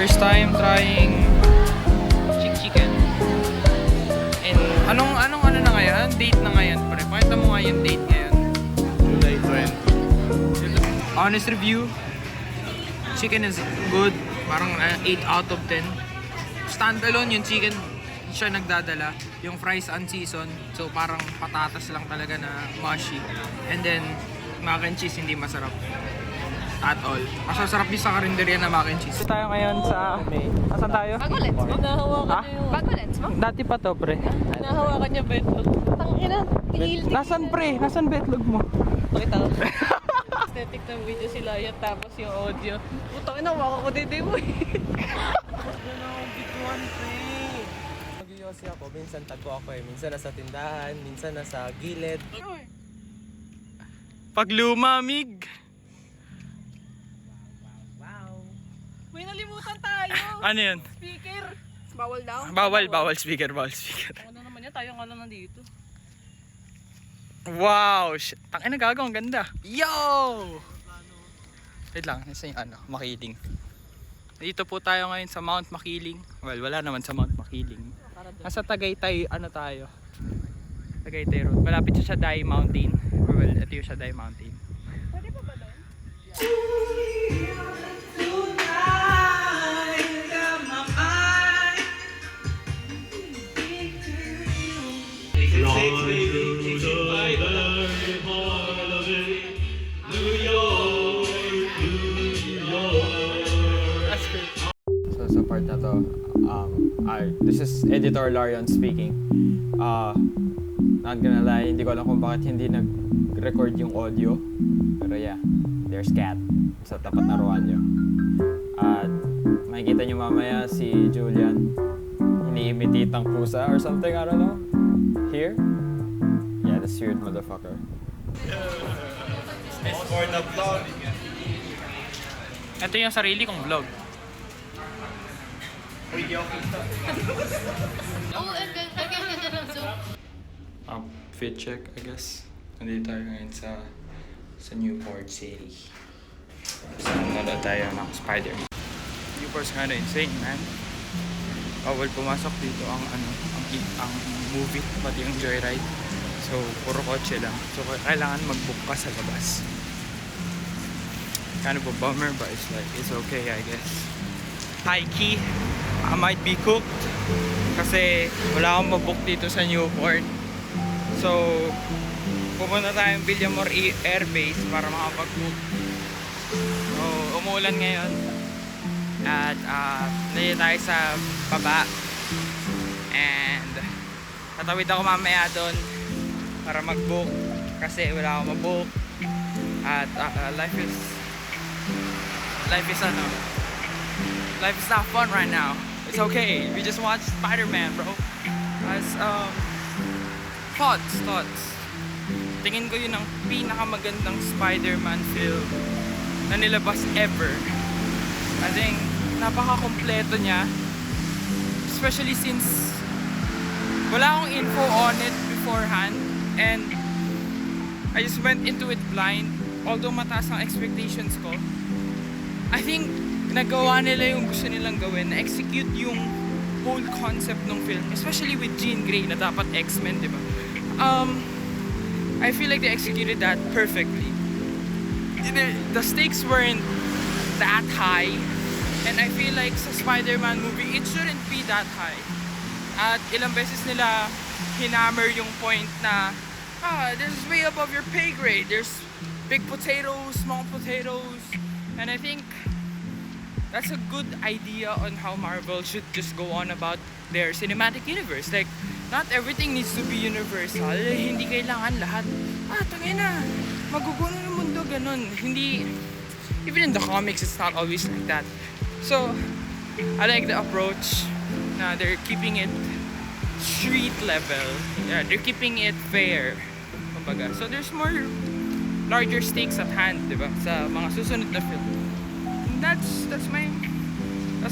First time trying chicken. And anong ano na ngayon? Date na ngayon, pre. Pakita mo nga yung date ngayon. July 20. Honest review. Chicken is good. Parang 8 out of 10. Standalone yung chicken. Hindi siya nagdadala. Yung fries unseasoned. So parang patatas lang talaga na mushy. And then mac and cheese hindi masarap. At all. Mas masarap din sa karinderya na mac and cheese. Tayo ngayon sa... Asan tayo? Bagolets mo? Nahawakan niya yung... Bagolets mo? Dati pa to, pre. Nahawakan niya betlog. Tangina, tigil. Nasaan, pre? Nasaan betlog mo? Pakita ko. Aesthetic ng video sila yan, tapos yung audio. Putang ina, waka ko dede mo eh. Mag-yosi ako, minsan tagpo ako eh. Minsan nasa tindahan, minsan nasa gilid. Pag lumamig. May nalimutan tayo. Ano yun? Speaker. Bawal daw. Bawal speaker. Ano naman yan, tayo nga lang nandito. Wow! Tangina gago, ang ganda. Yo! Wait lang, nasa yung Makiling. Dito po tayo ngayon sa Mount Makiling. Well, wala naman sa Mount Makiling. Nasa Tagaytay, tayo? Tagaytay Road. Malapit siya sa Dai Mountain. Well, ito yung sa Dai Mountain. Pwede pa ba doon? So sa part na to, this is Editor Larion speaking. Not gonna lie, hindi ko alam kung bakit hindi nag-record yung audio. Pero yeah, there's cat sa tapat na Roanyo. At makikita nyo mamaya si Julian ini-imitate ang pusa or something, I don't know. Here? Yeah, this weird motherfucker. For the vlog. Ito yung sarili kong vlog. Oo, ganda ng zoom. Fit check, I guess. Nandito tayo ngayon sa Newport City. So, nanonood tayo ng Spider-Man. Newport's kinda insane, man. Bawal pumasok dito ang movie, pati yung joyride. So, puro kotse lang. So, kailangan mag-book ka sa labas. Kind of a bummer, but it's okay, I guess. High key, I might be cooked kasi wala akong mabook dito sa Newport. So, pupunta tayong Villamor Air Base para makapag-book. So, umuulan ngayon. At nandito tayo sa baba. And tatawid ako mamaya doon para mag-book kasi wala akong mabook. At life is not fun right now. It's okay. We just watched Spider-Man, bro. As thoughts. Tingin ko yun ang pinakamagandang Spider-Man film na nilabas ever. I think napaka-kompleto niya. Especially since wala akong info on it beforehand and I just went into it blind. Although mataas ang expectations ko, I think nagawa nila yung gusto nilang gawin, na-execute yung whole concept ng film, especially with Jean Grey na dapat X-Men, di ba? I feel like they executed that perfectly. The stakes weren't that high, and I feel like sa Spider-Man movie, it shouldn't be that high. At ilang beses nila hinammer yung point na, this is way above your pay grade. There's big potatoes, small potatoes, and I think that's a good idea on how Marvel should just go on about their cinematic universe. Like, not everything needs to be universal. Hindi kailangan lahat. Tangina, magugulo ng mundo, ganun. Hindi, even in the comics, it's not always like that. So, I like the approach na they're keeping it street level. Yeah, they're keeping it fair. Kumbaga. So, there's more larger stakes at hand, di ba? Sa mga susunod na film. That's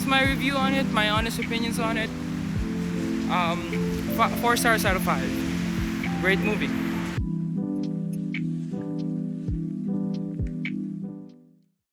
my review on it, my honest opinions on it. 4 stars out of 5. Great movie.